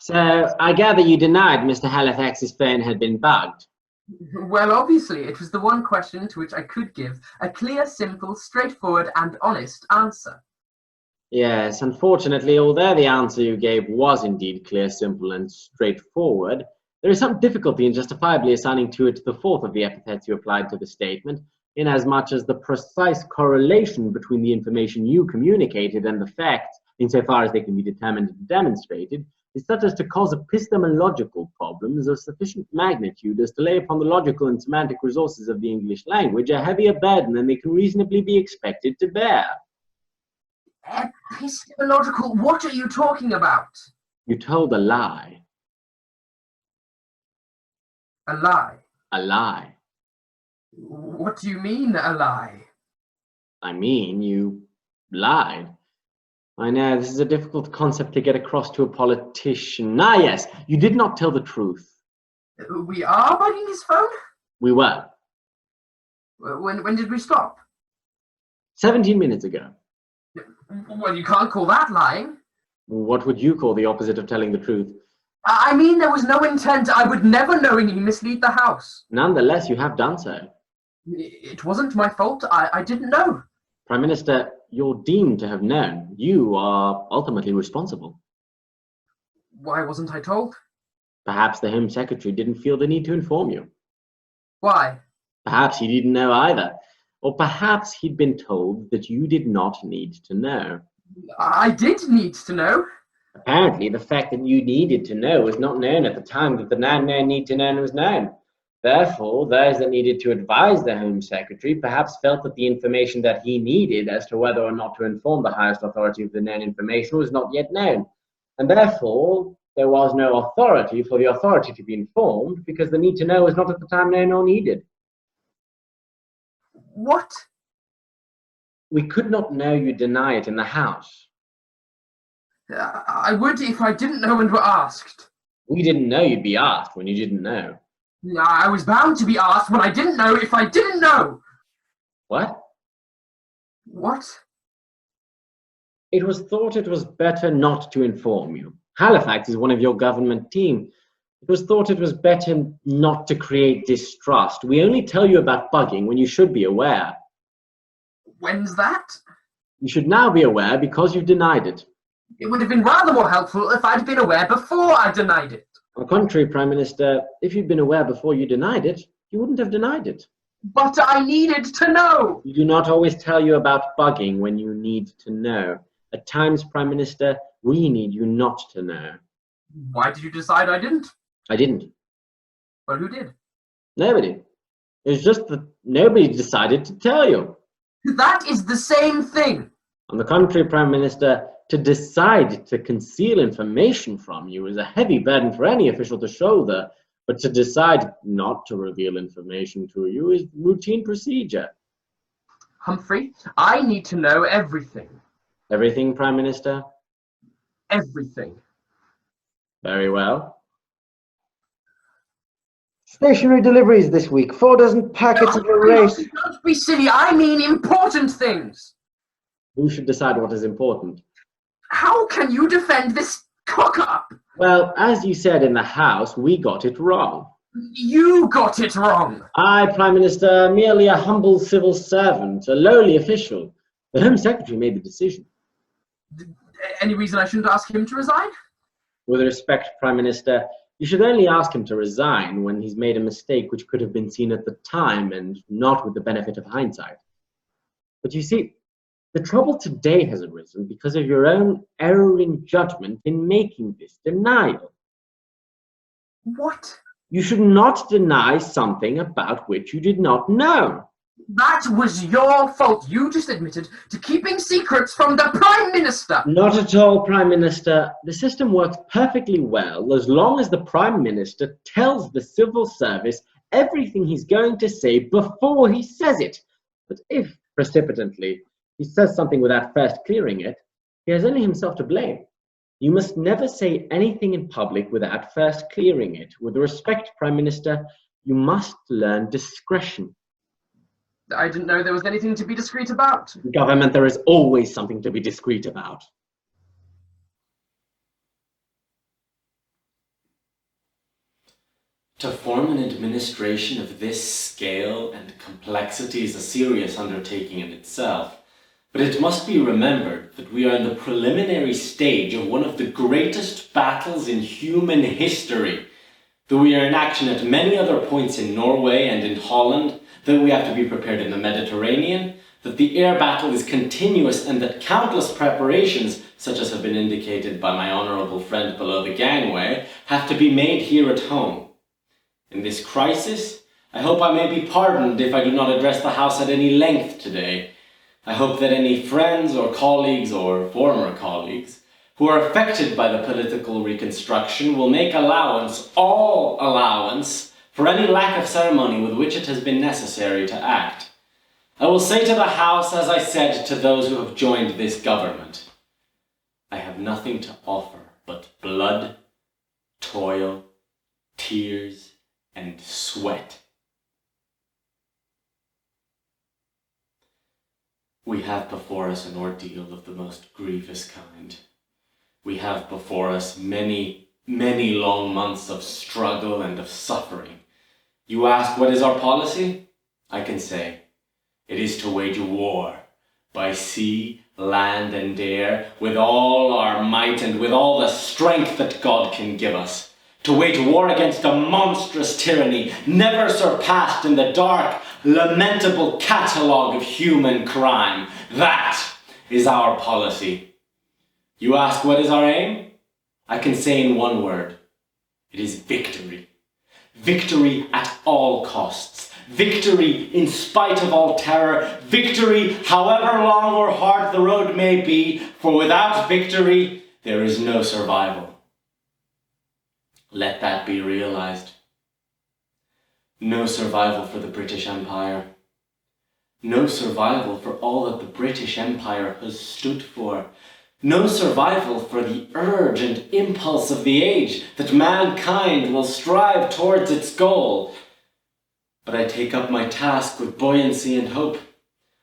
So, I gather you denied Mr. Halifax's phone had been bugged. Well, obviously, it was the one question to which I could give a clear, simple, straightforward, and honest answer. Yes, unfortunately, although the answer you gave was indeed clear, simple, and straightforward, there is some difficulty in justifiably assigning to it the fourth of the epithets you applied to the statement, inasmuch as the precise correlation between the information you communicated and the facts, insofar as they can be determined and demonstrated, is such as to cause epistemological problems of sufficient magnitude as to lay upon the logical and semantic resources of the English language a heavier burden than they can reasonably be expected to bear. Epistemological? What are you talking about? You told a lie. A lie? A lie. What do you mean, a lie? I mean, you lied. I know, this is a difficult concept to get across to a politician. Ah, yes, you did not tell the truth. We are bugging his phone? We were. When did we stop? 17 minutes ago. Well, you can't call that lying. What would you call the opposite of telling the truth? I mean, there was no intent. I would never knowingly mislead the House. Nonetheless, you have done so. It wasn't my fault. I didn't know. Prime Minister, you're deemed to have known. You are ultimately responsible. Why wasn't I told? Perhaps the Home Secretary didn't feel the need to inform you. Why? Perhaps he didn't know either. Or perhaps he'd been told that you did not need to know. I did need to know. Apparently, the fact that you needed to know was not known at the time that the now need to know was known. Therefore, those that needed to advise the Home Secretary perhaps felt that the information that he needed as to whether or not to inform the highest authority of the known information was not yet known. And therefore, there was no authority for the authority to be informed because the need to know was not at the time known or needed. What? We could not know you deny it in the House. I would if I didn't know and were asked. We didn't know you'd be asked when you didn't know. I was bound to be asked when I didn't know if I didn't know. What? What? It was thought it was better not to inform you. Halifax is one of your government team. It was thought it was better not to create distrust. We only tell you about bugging when you should be aware. When's that? You should now be aware because you've denied it. It would have been rather more helpful if I'd been aware before I denied it. On the contrary, Prime Minister, if you'd been aware before you denied it, you wouldn't have denied it. But I needed to know. You do not always tell you about bugging when you need to know. At times, Prime Minister, we need you not to know. Why did you decide I didn't? I didn't. Well, who did? Nobody. It's just that nobody decided to tell you. That is the same thing. On the contrary, Prime Minister, to decide to conceal information from you is a heavy burden for any official to shoulder, but to decide not to reveal information to you is routine procedure. Humphrey, I need to know everything. Everything, Prime Minister? Everything. Very well. Stationery deliveries this week. 4 dozen packets of erase. Don't be silly. I mean important things. Who should decide what is important? How can you defend this cock-up? Well, as you said in the House, we got it wrong. You got it wrong. I, Prime Minister, merely a humble civil servant, a lowly official. The Home Secretary made the decision. Any reason I shouldn't ask him to resign? With respect, Prime Minister, you should only ask him to resign when he's made a mistake which could have been seen at the time and not with the benefit of hindsight. But you see, the trouble today has arisen because of your own error in judgment in making this denial. What? You should not deny something about which you did not know. That was your fault. You just admitted to keeping secrets from the Prime Minister. Not at all, Prime Minister. The system works perfectly well as long as the Prime Minister tells the civil service everything he's going to say before he says it. But if, precipitately, he says something without first clearing it, he has only himself to blame. You must never say anything in public without first clearing it. With respect, Prime Minister, you must learn discretion. I didn't know there was anything to be discreet about. In government, there is always something to be discreet about. To form an administration of this scale and complexity is a serious undertaking in itself, but it must be remembered that we are in the preliminary stage of one of the greatest battles in human history. Though we are in action at many other points in Norway and in Holland, that we have to be prepared in the Mediterranean, that the air battle is continuous, and that countless preparations, such as have been indicated by my honourable friend below the gangway, have to be made here at home. In this crisis, I hope I may be pardoned if I do not address the House at any length today. I hope that any friends or colleagues or former colleagues who are affected by the political reconstruction will make allowance, all allowance, for any lack of ceremony with which it has been necessary to act. I will say to the House, as I said to those who have joined this government, I have nothing to offer but blood, toil, tears, and sweat. We have before us an ordeal of the most grievous kind. We have before us many, many long months of struggle and of suffering. You ask, what is our policy? I can say, it is to wage war by sea, land, and air, with all our might and with all the strength that God can give us. To wage war against a monstrous tyranny never surpassed in the dark, lamentable catalogue of human crime. That is our policy. You ask, what is our aim? I can say in one word, it is victory. Victory at all costs. Victory in spite of all terror. Victory however long or hard the road may be, for without victory there is no survival. Let that be realized. No survival for the British Empire. No survival for all that the British Empire has stood for. No survival for the urge and impulse of the age that mankind will strive towards its goal. But I take up my task with buoyancy and hope.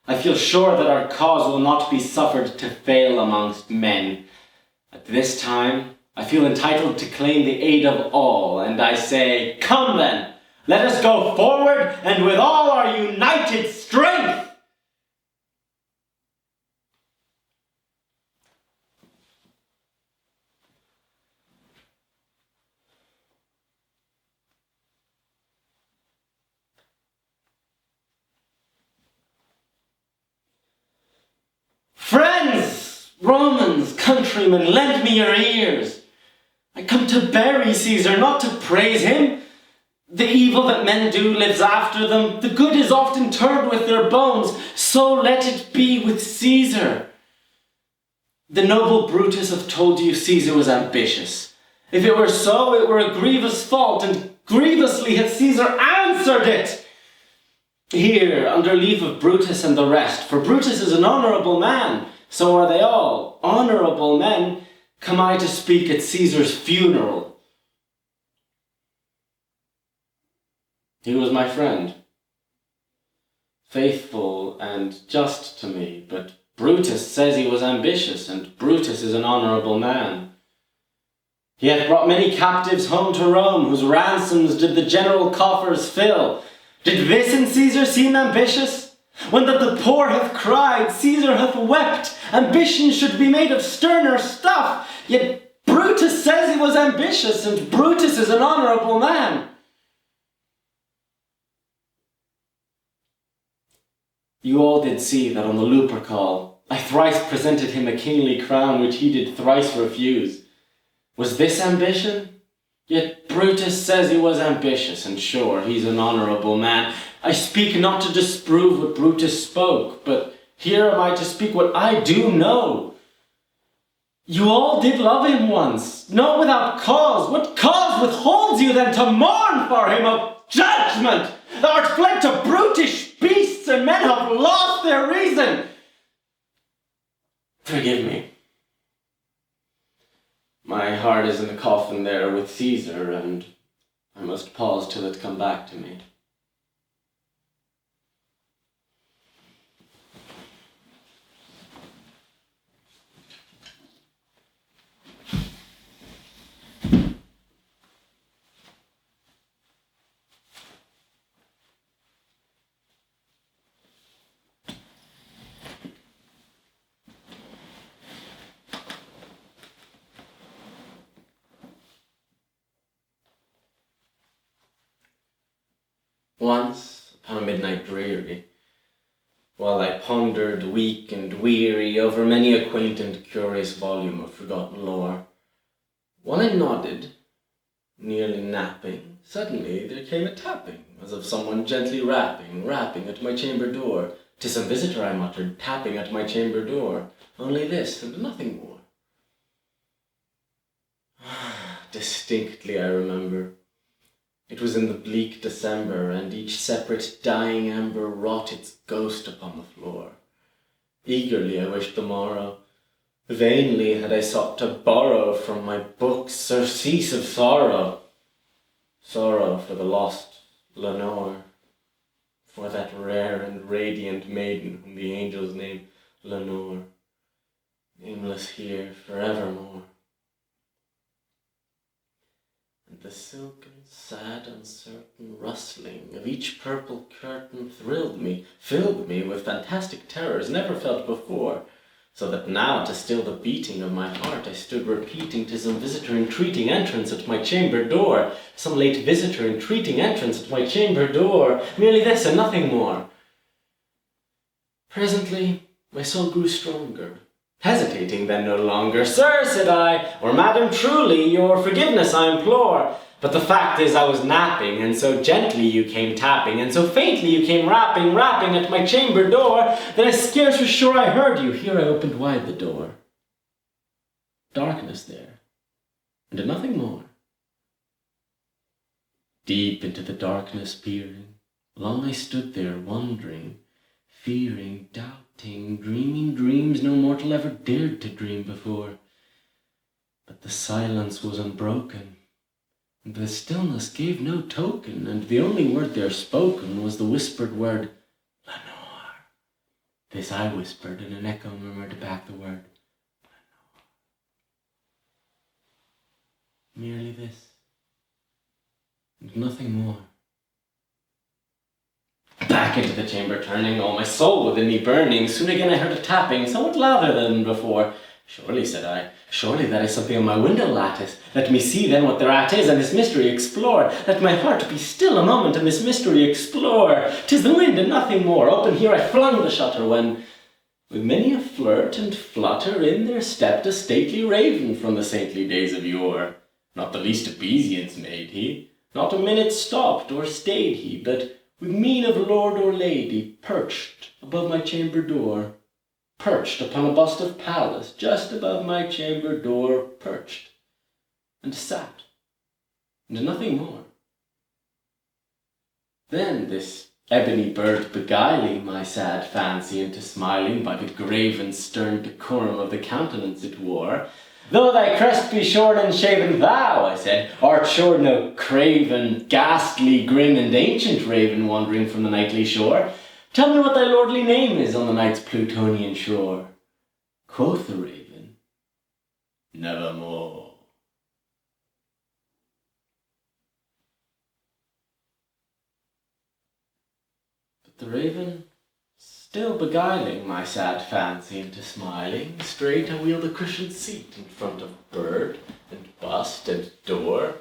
I feel sure that our cause will not be suffered to fail amongst men. At this time, I feel entitled to claim the aid of all, and I say, come then, let us go forward and with all our united strength. Friends, Romans, countrymen, lend me your ears. I come to bury Caesar, not to praise him. The evil that men do lives after them. The good is often turned with their bones. So let it be with Caesar. The noble Brutus hath told you Caesar was ambitious. If it were so, it were a grievous fault, and grievously hath Caesar answered it. Here, under leave of Brutus and the rest, for Brutus is an honourable man, so are they all, honourable men, come I to speak at Caesar's funeral. He was my friend, faithful and just to me, but Brutus says he was ambitious, and Brutus is an honourable man. He hath brought many captives home to Rome, whose ransoms did the general coffers fill. Did this in Caesar seem ambitious? When that the poor hath cried, Caesar hath wept, ambition should be made of sterner stuff. Yet Brutus says he was ambitious, and Brutus is an honourable man. You all did see that on the Lupercal I thrice presented him a kingly crown, which he did thrice refuse. Was this ambition? Yet Brutus says he was ambitious, and sure, he's an honourable man. I speak not to disprove what Brutus spoke, but here am I to speak what I do know. You all did love him once, not without cause. What cause withholds you then to mourn for him of judgment? Thou art fled to brutish beasts, and men have lost their reason. Forgive me. My heart is in the coffin there with Caesar, and I must pause till it come back to me. Once, upon a midnight dreary, while I pondered weak and weary over many a quaint and curious volume of forgotten lore, while I nodded, nearly napping, suddenly there came a tapping, as of someone gently rapping at my chamber door. "'Tis some visitor," I muttered, "tapping at my chamber door. Only this, and nothing more." Distinctly I remember. It was in the bleak December, and each separate dying ember wrought its ghost upon the floor. Eagerly I wished the morrow. Vainly had I sought to borrow from my books surcease of sorrow. Sorrow for the lost Lenore, for that rare and radiant maiden whom the angels name Lenore, nameless here forevermore. And the silken, sad, uncertain rustling of each purple curtain thrilled me, filled me with fantastic terrors never felt before, so that now, to still the beating of my heart, I stood repeating, "'Tis some visitor entreating entrance at my chamber door, some late visitor entreating entrance at my chamber door, merely this and nothing more." Presently my soul grew stronger. Hesitating then no longer, "Sir," said I, "or Madam, truly, your forgiveness I implore. But the fact is I was napping, and so gently you came tapping, and so faintly you came rapping at my chamber door, that I scarce was sure I heard you." Here I opened wide the door. Darkness there, and nothing more. Deep into the darkness peering, long I stood there wondering, fearing, doubting, dreaming dreams no mortal ever dared to dream before. But the silence was unbroken, and the stillness gave no token, and the only word there spoken was the whispered word, "Lenore." This I whispered, and an echo murmured back the word, "Lenore." Merely this, and nothing more. Back into the chamber turning, all my soul within me burning, soon again I heard a tapping, somewhat louder than before. "Surely," said I, "surely that is something on my window lattice. Let me see then what thereat is, and this mystery explore. Let my heart be still a moment, and this mystery explore. 'Tis the wind and nothing more." Open here I flung the shutter, when, with many a flirt and flutter, in there stepped a stately raven from the saintly days of yore. Not the least obeisance made he, not a minute stopped or stayed he, but with mien of lord or lady, perched above my chamber door, perched upon a bust of Pallas, just above my chamber door, perched, and sat, and nothing more. Then this ebony bird beguiling my sad fancy into smiling by the grave and stern decorum of the countenance it wore, "Though thy crest be shorn and shaven, thou," I said, "art sure no craven, ghastly, grim, and ancient raven wandering from the nightly shore. Tell me what thy lordly name is on the night's Plutonian shore." Quoth the raven, "Nevermore." But the raven, still beguiling my sad fancy into smiling, straight I wheeled a cushioned seat in front of bird and bust and door.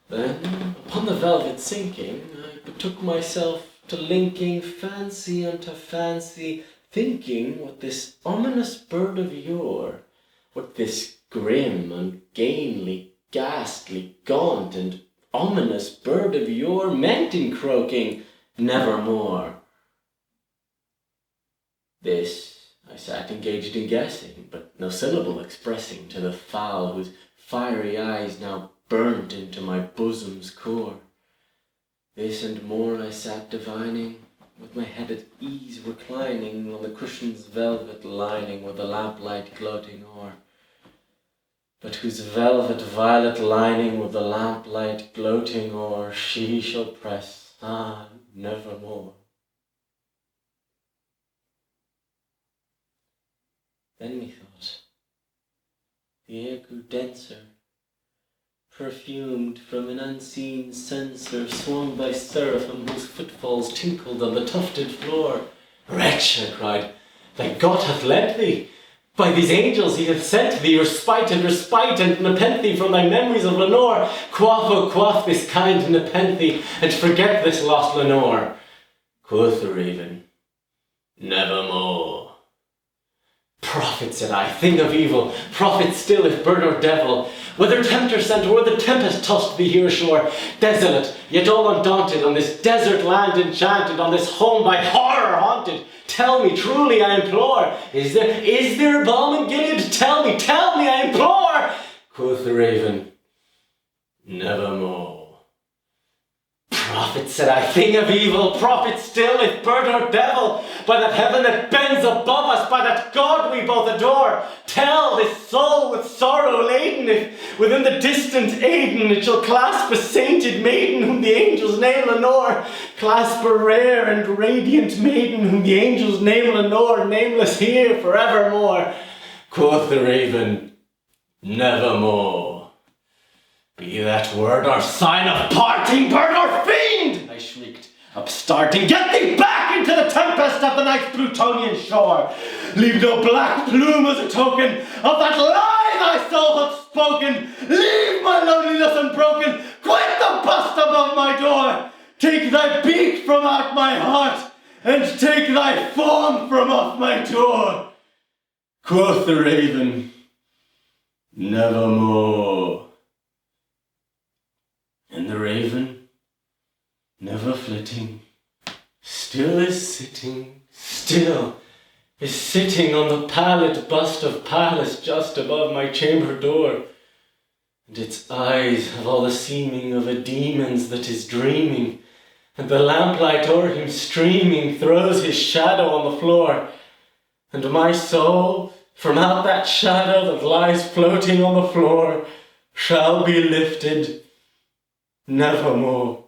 Then, upon the velvet sinking, I betook myself to linking fancy unto fancy, thinking what this ominous bird of yore, what this grim, ungainly, ghastly, gaunt, and ominous bird of yore meant in croaking, "Nevermore." This I sat engaged in guessing, but no syllable expressing to the fowl whose fiery eyes now burnt into my bosom's core. This and more I sat divining, with my head at ease reclining on the cushion's velvet lining, with the lamplight gloating o'er, but whose velvet violet lining with the lamplight gloating o'er she shall press, nevermore. Then methought the air grew denser, perfumed from an unseen censer swung by seraphim whose footfalls tinkled on the tufted floor. "Wretch," I cried, "thy God hath lent thee! By these angels he hath sent thee respite and nepenthe from thy memories of Lenore. Quaff, oh quaff this kind nepenthe, and forget this lost Lenore. Quoth the raven, nevermore. Prophet, said I, thing of evil, prophet still if bird or devil, whether tempter sent or whether tempest tossed thee here ashore, desolate, yet all undaunted, on this desert land enchanted, on this home by horror haunted, tell me, truly I implore, is there balm in Gilead? Tell me, I implore! Quoth the raven, nevermore. Prophet, said I, thing of evil, prophet still, if bird or devil, by that heaven that bends above us, by that God we both adore, tell this soul with sorrow laden, if within the distant Aden it shall clasp a sainted maiden whom the angels name Lenore, clasp a rare and radiant maiden whom the angels name Lenore, nameless here forevermore. Quoth the raven, nevermore. Be that word or sign of parting, bird or fiend, I shrieked, upstarting, get thee back into the tempest of the night's Plutonian shore. Leave no black plume as a token of that lie thy soul hath spoken. Leave my loneliness unbroken, quit the bust above my door. Take thy beak from out my heart, and take thy form from off my door. Quoth the raven, nevermore. And the raven, never flitting, still is sitting on the pallid bust of Pallas just above my chamber door, and its eyes have all the seeming of a demon's that is dreaming, and the lamplight o'er him streaming throws his shadow on the floor, and my soul, from out that shadow that lies floating on the floor, shall be lifted nevermore.